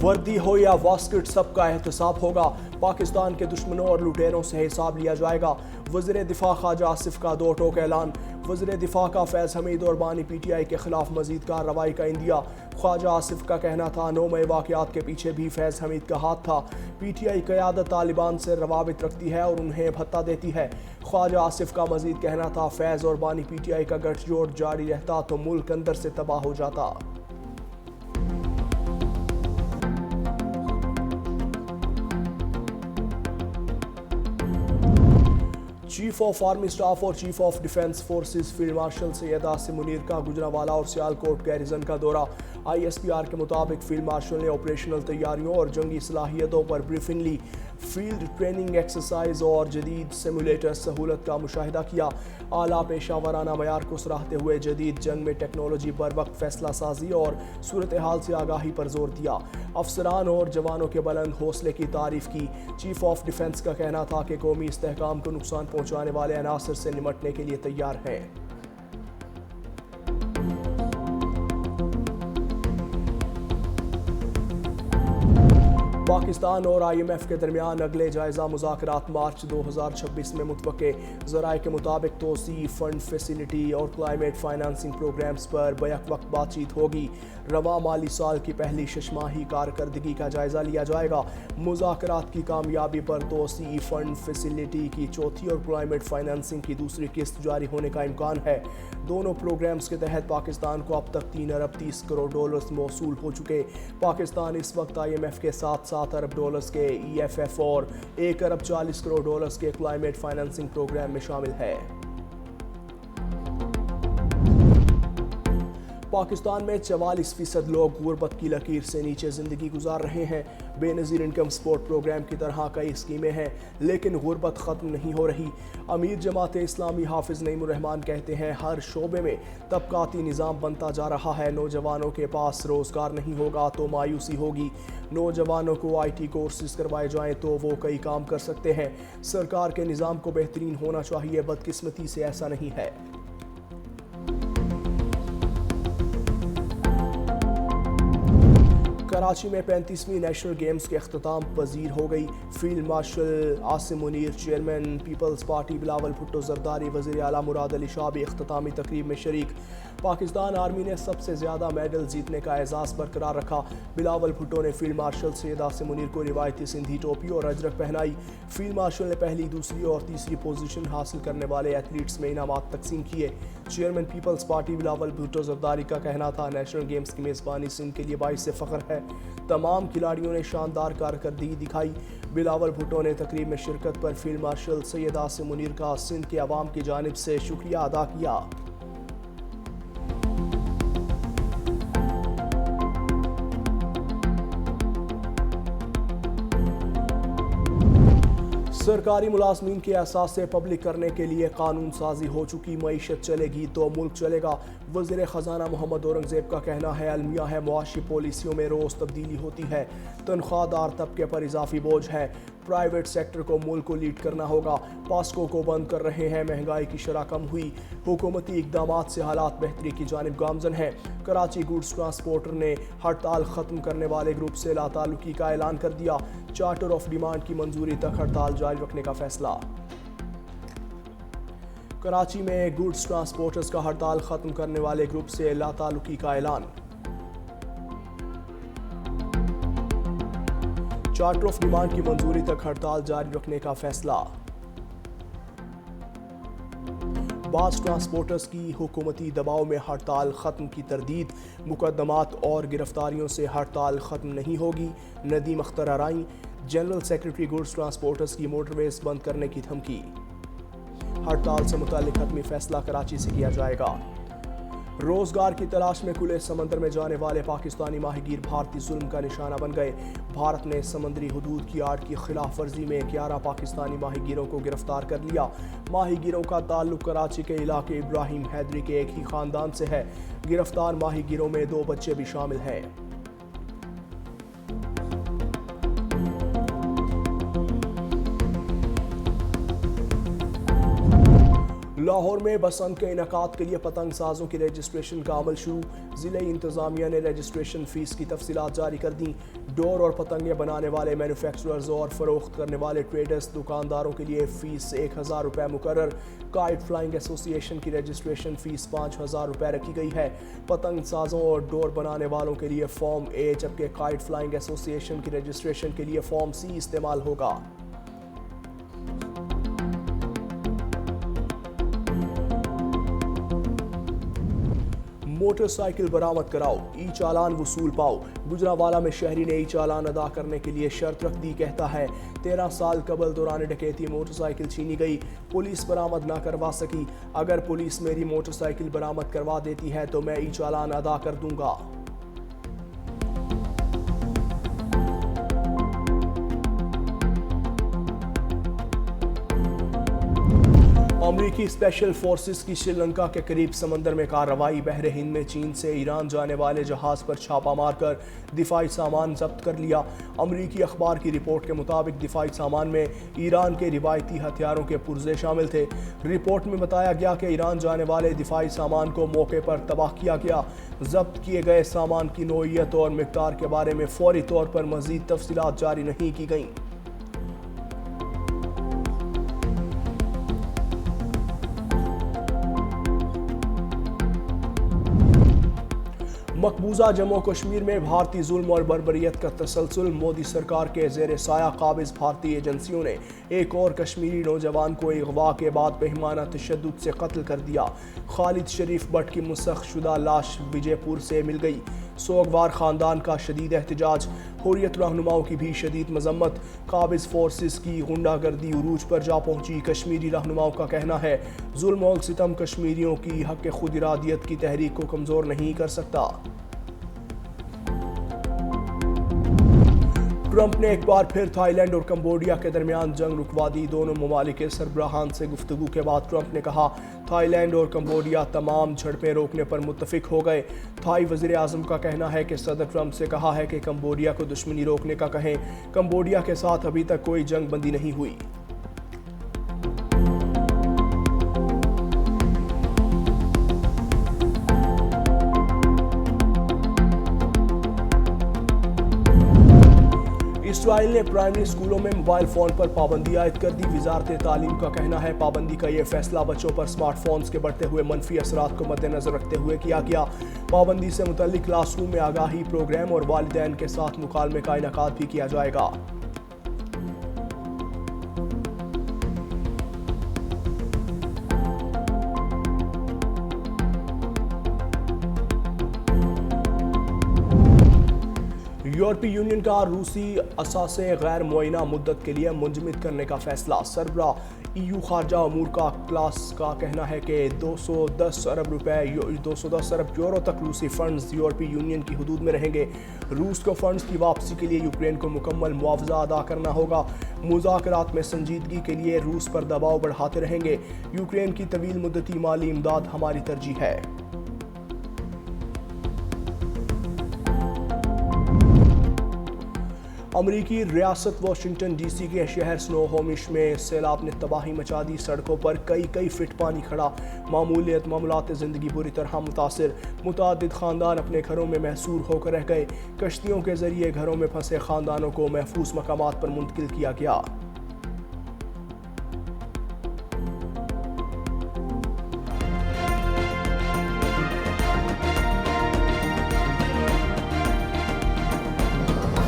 وردی ہو یا واسکٹ سب کا احتساب ہوگا، پاکستان کے دشمنوں اور لٹیروں سے حساب لیا جائے گا، وزیر دفاع خواجہ آصف کا دو ٹوک اعلان۔ وزیر دفاع کا فیض حمید اور بانی پی ٹی آئی کے خلاف مزید کارروائی کا عندیہ۔ خواجہ آصف کا کہنا تھا 9 مئی واقعات کے پیچھے بھی فیض حمید کا ہاتھ تھا، پی ٹی آئی قیادت طالبان سے روابط رکھتی ہے اور انہیں بھتہ دیتی ہے۔ خواجہ آصف کا مزید کہنا تھا فیض اور بانی پی ٹی آئی کا گٹھ جوڑ جاری رہتا تو ملک اندر سے تباہ ہو جاتا۔ چیف آف آرمی سٹاف اور chief of defence forces field marshal Syed Asim Munir کا گجرانوالہ اور سیالکوٹ گیریزن کا دورہ۔ آئی ایس پی آر کے مطابق فیلڈ مارشل نے آپریشنل تیاریوں اور جنگی صلاحیتوں پر بریفنگ لی، فیلڈ ٹریننگ ایکسرسائز اور جدید سیمولیٹر سہولت کا مشاہدہ کیا۔ اعلیٰ پیشہ ورانہ معیار کو سراہتے ہوئے جدید جنگ میں ٹیکنالوجی بر وقت فیصلہ سازی اور صورتحال سے آگاہی پر زور دیا۔ افسران اور جوانوں کے بلند حوصلے کی تعریف کی۔ چیف آف ڈیفنس کا کہنا تھا کہ قومی استحکام کو نقصان پہنچانے والے عناصر سے نمٹنے کے لیے تیار ہیں۔ پاکستان اور آئی ایم ایف کے درمیان اگلے جائزہ مذاکرات مارچ 2026 میں متوقع۔ ذرائع کے مطابق توسیع، فنڈ فیسلٹی اور کلائمیٹ فائنانسنگ پروگرامز پر بیک وقت بات چیت ہوگی۔ رواں مالی سال کی پہلی شش ماہی کارکردگی کا جائزہ لیا جائے گا۔ مذاکرات کی کامیابی پر توسیع، فنڈ فیسلٹی کی چوتھی اور کلائمیٹ فائنانسنگ کی دوسری قسط جاری ہونے کا امکان ہے۔ دونوں پروگرامز کے تحت پاکستان کو اب تک 3 ارب 30 کروڑ ڈالرز موصول ہو چکے۔ پاکستان اس وقت آئی ایم ایف کے ساتھ 7 ارب ڈالرز کے ای ایف ایف اور 1 ارب 40 کروڑ ڈالرز کے کلائمیٹ فائنانسنگ پروگرام میں شامل ہے۔ پاکستان میں 44% لوگ غربت کی لکیر سے نیچے زندگی گزار رہے ہیں۔ بے نظیر انکم سپورٹ پروگرام کی طرح کئی اسکیمیں ہیں لیکن غربت ختم نہیں ہو رہی۔ امیر جماعت اسلامی حافظ نعیم الرحمان کہتے ہیں ہر شعبے میں طبقاتی نظام بنتا جا رہا ہے، نوجوانوں کے پاس روزگار نہیں ہوگا تو مایوسی ہوگی۔ نوجوانوں کو آئی ٹی کورسز کروائے جائیں تو وہ کئی کام کر سکتے ہیں۔ سرکار کے نظام کو بہترین ہونا چاہیے، بدقسمتی سے ایسا نہیں ہے۔ کراچی میں 35ویں نیشنل گیمز کے اختتام پذیر ہو گئی۔ Field marshal Asim Munir, chairman Peoples Party Bilawal Bhutto Zardari, وزیر اعلیٰ مراد علی شاہ بھی اختتامی تقریب میں شریک۔ پاکستان آرمی نے سب سے زیادہ میڈل جیتنے کا اعزاز برقرار رکھا۔ بلاول بھٹو نے فیلڈ مارشل سید عاصم منیر کو روایتی سندھی ٹوپی اور اجرک پہنائی۔ فیلڈ مارشل نے پہلی، دوسری اور تیسری پوزیشن حاصل کرنے والے ایتھلیٹس میں انعامات تقسیم کیے۔ چیئرمین پیپلز پارٹی بلاول بھٹو زرداری کا کہنا تھا نیشنل گیمز کی میزبانی سندھ کے لیے باعث فخر ہے، تمام کھلاڑیوں نے شاندار کارکردگی دکھائی۔ بلاول بھٹو نے تقریب میں شرکت پر فیلڈ مارشل سید عاصم منیر کا سندھ کے عوام کی جانب سے شکریہ ادا کیا۔ سرکاری ملازمین کے اثاثے پبلک کرنے کے لیے قانون سازی ہو چکی، معیشت چلے گی تو ملک چلے گا۔ وزیر خزانہ محمد اورنگزیب کا کہنا ہے المیہ ہے معاشی پالیسیوں میں روز تبدیلی ہوتی ہے، تنخواہ دار طبقے پر اضافی بوجھ ہے، پرائیویٹ سیکٹر کو ملک کو لیڈ کرنا ہوگا، پاسکو کو بند کر رہے ہیں، مہنگائی کی شرح کم ہوئی، حکومتی اقدامات سے حالات بہتری کی جانب گامزن ہیں۔ کراچی گوڈز ٹرانسپورٹر نے ہڑتال ختم کرنے والے گروپ سے لا تعلقی کا اعلان کر دیا، چارٹر آف ڈیمانڈ کی منظوری تک ہڑتال جاری رکھنے کا فیصلہ۔ کراچی میں گوڈز ٹرانسپورٹرز کا ہڑتال ختم کرنے والے گروپ سے لا تعلقی کا اعلان، چارٹر آف ڈیمانڈ کی منظوری تک ہڑتال جاری رکھنے کا فیصلہ۔ بعض ٹرانسپورٹرز کی حکومتی دباؤ میں ہڑتال ختم کی تردید، مقدمات اور گرفتاریوں سے ہڑتال ختم نہیں ہوگی، Nadeem Akhtar Arain, general secretary goods transporters کی موٹر ویز بند کرنے کی دھمکی۔ ہڑتال سے متعلق حتمی فیصلہ کراچی سے کیا جائے گا۔ روزگار کی تلاش میں کھلے سمندر میں جانے والے پاکستانی ماہی گیر بھارتی ظلم کا نشانہ بن گئے۔ بھارت نے سمندری حدود کی آڑ کی خلاف ورزی میں 11 پاکستانی ماہی گیروں کو گرفتار کر لیا۔ ماہی گیروں کا تعلق کراچی کے علاقے ابراہیم حیدری کے ایک ہی خاندان سے ہے۔ گرفتار ماہی گیروں میں 2 بچے بھی شامل ہیں۔ لاہور میں بسنت کے انعقاد کے لیے پتنگ سازوں کی رجسٹریشن کا عمل شروع۔ ضلعی انتظامیہ نے رجسٹریشن فیس کی تفصیلات جاری کر دیں۔ ڈور اور پتنگیں بنانے والے مینوفیکچررز اور فروخت کرنے والے ٹریڈرز دکانداروں کے لیے فیس 1000 روپے مقرر۔ کائٹ فلائنگ ایسوسی ایشن کی رجسٹریشن فیس 5000 روپے رکھی گئی ہے۔ پتنگ سازوں اور ڈور بنانے والوں کے لیے فارم اے، جبکہ کائٹ فلائنگ ایسوسی ایشن کی رجسٹریشن کے لیے فارم سی استعمال ہوگا۔ موٹر سائیکل برآمد کراؤ، ای چالان وصول پاؤ۔ گجرانوالہ میں شہری نے ای چالان ادا کرنے کے لیے شرط رکھ دی، کہتا ہے 13 سال قبل دوران ڈکیتی موٹر سائیکل چھینی گئی، پولیس برآمد نہ کروا سکی۔ اگر پولیس میری موٹر سائیکل برآمد کروا دیتی ہے تو میں ای چالان ادا کر دوں گا۔ امریکی اسپیشل فورسز کی سری لنکا کے قریب سمندر میں کارروائی۔ بحر ہند میں چین سے ایران جانے والے جہاز پر چھاپہ مار کر دفاعی سامان ضبط کر لیا۔ امریکی اخبار کی رپورٹ کے مطابق دفاعی سامان میں ایران کے روایتی ہتھیاروں کے پرزے شامل تھے۔ رپورٹ میں بتایا گیا کہ ایران جانے والے دفاعی سامان کو موقع پر تباہ کیا گیا۔ ضبط کیے گئے سامان کی نوعیت اور مقدار کے بارے میں فوری طور پر مزید تفصیلات جاری نہیں کی گئیں۔ مقبوضہ جموں کشمیر میں بھارتی ظلم اور بربریت کا تسلسل۔ مودی سرکار کے زیر سایہ قابض بھارتی ایجنسیوں نے ایک اور کشمیری نوجوان کو اغوا کے بعد بہیمانہ تشدد سے قتل کر دیا۔ خالد شریف بٹ کی مسخ شدہ لاش وجے پور سے مل گئی۔ سوگوار خاندان کا شدید احتجاج، حریت رہنماؤں کی بھی شدید مذمت۔ قابض فورسز کی غنڈہ گردی عروج پر جا پہنچی۔ کشمیری رہنماؤں کا کہنا ہے ظلم و ستم کشمیریوں کی حق خود ارادیت کی تحریک کو کمزور نہیں کر سکتا۔ ٹرمپ نے ایک بار پھر تھائی لینڈ اور کمبوڈیا کے درمیان جنگ رکوا دی۔ دونوں ممالک کے سربراہان سے گفتگو کے بعد ٹرمپ نے کہا تھائی لینڈ اور کمبوڈیا تمام جھڑپیں روکنے پر متفق ہو گئے۔ تھائی وزیر اعظم کا کہنا ہے کہ صدر ٹرمپ سے کہا ہے کہ کمبوڈیا کو دشمنی روکنے کا کہیں۔ کمبوڈیا کے ساتھ ابھی تک کوئی جنگ بندی نہیں ہوئی۔ اسرائیل نے پرائمری اسکولوں میں موبائل فون پر پابندی عائد کر دی۔ وزارت تعلیم کا کہنا ہے پابندی کا یہ فیصلہ بچوں پر اسمارٹ فونز کے بڑھتے ہوئے منفی اثرات کو مد نظر رکھتے ہوئے کیا گیا۔ پابندی سے متعلق کلاس روم میں آگاہی پروگرام اور والدین کے ساتھ مکالمے کا انعقاد بھی کیا جائے گا۔ یورپی یونین کا روسی اثاثے غیر معینہ مدت کے لیے منجمد کرنے کا فیصلہ۔ سربراہ EU خارجہ امور کا کلاس کا کہنا ہے کہ 210 ارب یورو تک روسی فنڈز یورپی یونین کی حدود میں رہیں گے۔ روس کو فنڈز کی واپسی کے لیے یوکرین کو مکمل معاوضہ ادا کرنا ہوگا۔ مذاکرات میں سنجیدگی کے لیے روس پر دباؤ بڑھاتے رہیں گے۔ یوکرین کی طویل مدتی مالی امداد ہماری ترجیح ہے۔ امریکی ریاست واشنگٹن ڈی سی کے شہر سنوہومش میں سیلاب نے تباہی مچا دی۔ سڑکوں پر کئی فٹ پانی کھڑا، معمولات زندگی بری طرح متاثر۔ متعدد خاندان اپنے گھروں میں محصور ہو کر رہ گئے۔ کشتیوں کے ذریعے گھروں میں پھنسے خاندانوں کو محفوظ مقامات پر منتقل کیا گیا۔